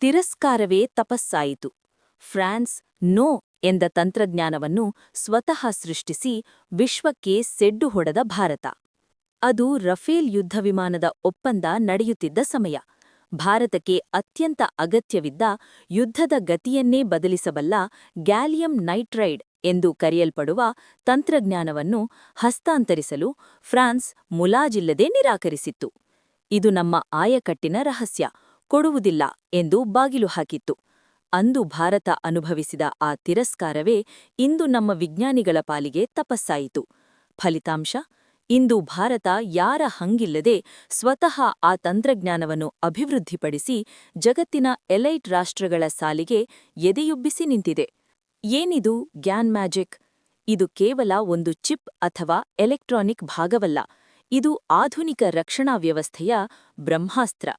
ತಿರಸ್ಕಾರವೇ ತಪಸ್ಸಾಯಿತು. France no ಎಂದ ತಂತ್ರಜ್ಞಾನವನ್ನು ಸ್ವತಃ ಸೃಷ್ಟಿಸಿ ವಿಶ್ವಕ್ಕೆ ಸೆಡ್ಡು ಹೊಡೆದ ಭಾರತ. ಅದು ರಫೇಲ್ ಯುದ್ಧವಿಮಾನದ ಒಪ್ಪಂದ ನಡೆಯುತ್ತಿದ್ದ ಸಮಯ. ಭಾರತಕ್ಕೆ ಅತ್ಯಂತ ಅಗತ್ಯವಿದ್ದ ಯುದ್ಧದ ಗತಿಯನ್ನೇ ಬದಲಿಸಬಲ್ಲ ಗ್ಯಾಲಿಯಂ ನೈಟ್ರೈಡ್ ಎಂದು ಕರೆಯಲ್ಪಡುವ ತಂತ್ರಜ್ಞಾನವನ್ನು ಹಸ್ತಾಂತರಿಸಲು ಫ್ರಾನ್ಸ್ ಮುಲಾಜಿಲ್ಲದೆ ನಿರಾಕರಿಸಿತ್ತು. ಇದು ನಮ್ಮ ಆಯಕಟ್ಟಿನ ರಹಸ್ಯ, ಕೊಡುವುದಿಲ್ಲ ಎಂದು ಬಾಗಿಲು ಹಾಕಿತ್ತು. ಅಂದು ಭಾರತ ಅನುಭವಿಸಿದ ಆ ತಿರಸ್ಕಾರವೇ ಇಂದು ನಮ್ಮ ವಿಜ್ಞಾನಿಗಳ ಪಾಲಿಗೆ ತಪಸ್ಸಾಯಿತು. ಫಲಿತಾಂಶ: ಇಂದು ಭಾರತ ಯಾರ ಹಂಗಿಲ್ಲದೆ ಸ್ವತಃ ಆ ತಂತ್ರಜ್ಞಾನವನ್ನು ಅಭಿವೃದ್ಧಿಪಡಿಸಿ ಜಗತ್ತಿನ ಎಲೈಟ್ ರಾಷ್ಟ್ರಗಳ ಸಾಲಿಗೆ ಎದೆಯುಬ್ಬಿಸಿ ನಿಂತಿದೆ. ಏನಿದು ಗ್ಯಾನ್ ಮ್ಯಾಜಿಕ್? ಇದು ಕೇವಲ ಒಂದು ಚಿಪ್ ಅಥವಾ ಎಲೆಕ್ಟ್ರಾನಿಕ್ ಭಾಗವಲ್ಲ. ಇದು ಆಧುನಿಕ ರಕ್ಷಣಾ ವ್ಯವಸ್ಥೆಯ ಬ್ರಹ್ಮಾಸ್ತ್ರ.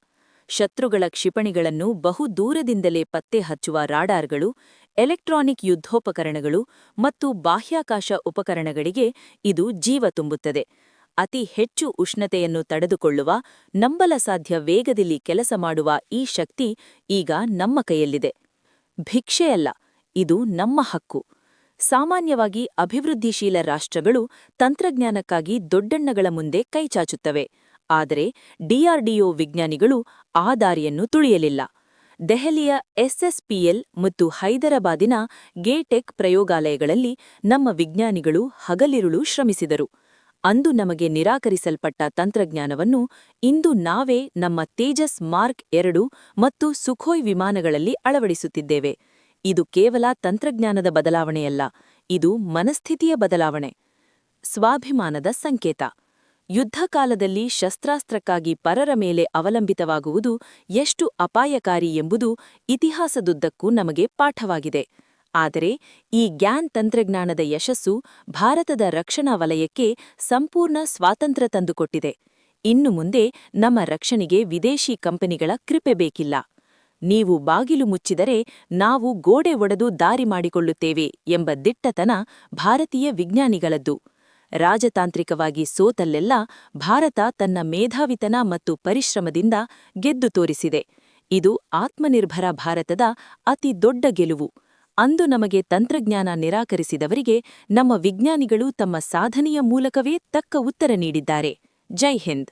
ಶತ್ರುಗಳ ಕ್ಷಿಪಣಿಗಳನ್ನು ಬಹು ದೂರದಿಂದಲೇ ಪತ್ತೆ ಹಚ್ಚುವ ರಾಡಾರ್ಗಳು, ಎಲೆಕ್ಟ್ರಾನಿಕ್ ಯುದ್ಧೋಪಕರಣಗಳು ಮತ್ತು ಬಾಹ್ಯಾಕಾಶ ಉಪಕರಣಗಳಿಗೆ ಇದು ಜೀವ ತುಂಬುತ್ತದೆ. ಅತಿ ಹೆಚ್ಚು ಉಷ್ಣತೆಯನ್ನು ತಡೆದುಕೊಳ್ಳುವ, ನಂಬಲಸಾಧ್ಯ ವೇಗದಲ್ಲಿ ಕೆಲಸ ಮಾಡುವ ಈ ಶಕ್ತಿ ಈಗ ನಮ್ಮ ಕೈಯಲ್ಲಿದೆ. ಭಿಕ್ಷೆಯಲ್ಲ, ಇದು ನಮ್ಮ ಹಕ್ಕು. ಸಾಮಾನ್ಯವಾಗಿ ಅಭಿವೃದ್ಧಿಶೀಲ ರಾಷ್ಟ್ರಗಳು ತಂತ್ರಜ್ಞಾನಕ್ಕಾಗಿ ದೊಡ್ಡಣ್ಣಗಳ ಮುಂದೆ ಕೈಚಾಚುತ್ತವೆ. ಆದರೆ ಡಿಆರ್ಡಿಒ ವಿಜ್ಞಾನಿಗಳು ಆ ದಾರಿಯನ್ನು ತುಳಿಯಲಿಲ್ಲ. ದೆಹಲಿಯ ಎಸ್ಎಸ್ಪಿಎಲ್ ಮತ್ತು ಹೈದರಾಬಾದಿನ ಗೇಟೆಕ್ ಪ್ರಯೋಗಾಲಯಗಳಲ್ಲಿ ನಮ್ಮ ವಿಜ್ಞಾನಿಗಳು ಹಗಲಿರುಳು ಶ್ರಮಿಸಿದರು. ಅಂದು ನಮಗೆ ನಿರಾಕರಿಸಲ್ಪಟ್ಟ ತಂತ್ರಜ್ಞಾನವನ್ನು ಇಂದು ನಾವೇ ನಮ್ಮ ತೇಜಸ್ ಮಾರ್ಕ್ 2 ಮತ್ತು ಸುಖೋಯ್ ವಿಮಾನಗಳಲ್ಲಿ ಅಳವಡಿಸುತ್ತಿದ್ದೇವೆ. ಇದು ಕೇವಲ ತಂತ್ರಜ್ಞಾನದ ಬದಲಾವಣೆಯಲ್ಲ, ಇದು ಮನಸ್ಥಿತಿಯ ಬದಲಾವಣೆ. ಸ್ವಾಭಿಮಾನದ ಸಂಕೇತ. ಯುದ್ಧಕಾಲದಲ್ಲಿ ಶಸ್ತ್ರಾಸ್ತ್ರಕ್ಕಾಗಿ ಪರರ ಮೇಲೆ ಅವಲಂಬಿತವಾಗುವುದು ಎಷ್ಟು ಅಪಾಯಕಾರಿ ಎಂಬುದು ಇತಿಹಾಸದುದ್ದಕ್ಕೂ ನಮಗೆ ಪಾಠವಾಗಿದೆ. ಆದರೆ ಈ ಗ್ಯಾನ್ ತಂತ್ರಜ್ಞಾನದ ಯಶಸ್ಸು ಭಾರತದ ರಕ್ಷಣಾ ವಲಯಕ್ಕೆ ಸಂಪೂರ್ಣ ಸ್ವಾತಂತ್ರ್ಯ ತಂದುಕೊಟ್ಟಿದೆ. ಇನ್ನು ಮುಂದೆ ನಮ್ಮ ರಕ್ಷಣೆಗೆ ವಿದೇಶಿ ಕಂಪನಿಗಳ ಕೃಪೆ ಬೇಕಿಲ್ಲ. ನೀವು ಬಾಗಿಲು ಮುಚ್ಚಿದರೆ ನಾವು ಗೋಡೆ ಒಡೆದು ದಾರಿ ಮಾಡಿಕೊಳ್ಳುತ್ತೇವೆ ಎಂಬ ದಿಟ್ಟತನ ಭಾರತೀಯ ವಿಜ್ಞಾನಿಗಳದ್ದು. ರಾಜತಾಂತ್ರಿಕವಾಗಿ ಸೋತಲ್ಲೆಲ್ಲ ಭಾರತ ತನ್ನ ಮೇಧಾವಿತನ ಮತ್ತು ಪರಿಶ್ರಮದಿಂದ ಗೆದ್ದು ತೋರಿಸಿದೆ. ಇದು ಆತ್ಮನಿರ್ಭರ ಭಾರತದ ಅತಿ ದೊಡ್ಡ ಗೆಲುವು. ಅಂದು ನಮಗೆ ತಂತ್ರಜ್ಞಾನ ನಿರಾಕರಿಸಿದವರಿಗೆ ನಮ್ಮ ವಿಜ್ಞಾನಿಗಳು ತಮ್ಮ ಸಾಧನೆಯ ಮೂಲಕವೇ ತಕ್ಕ ಉತ್ತರ ನೀಡಿದ್ದಾರೆ. ಜೈ ಹಿಂದ್.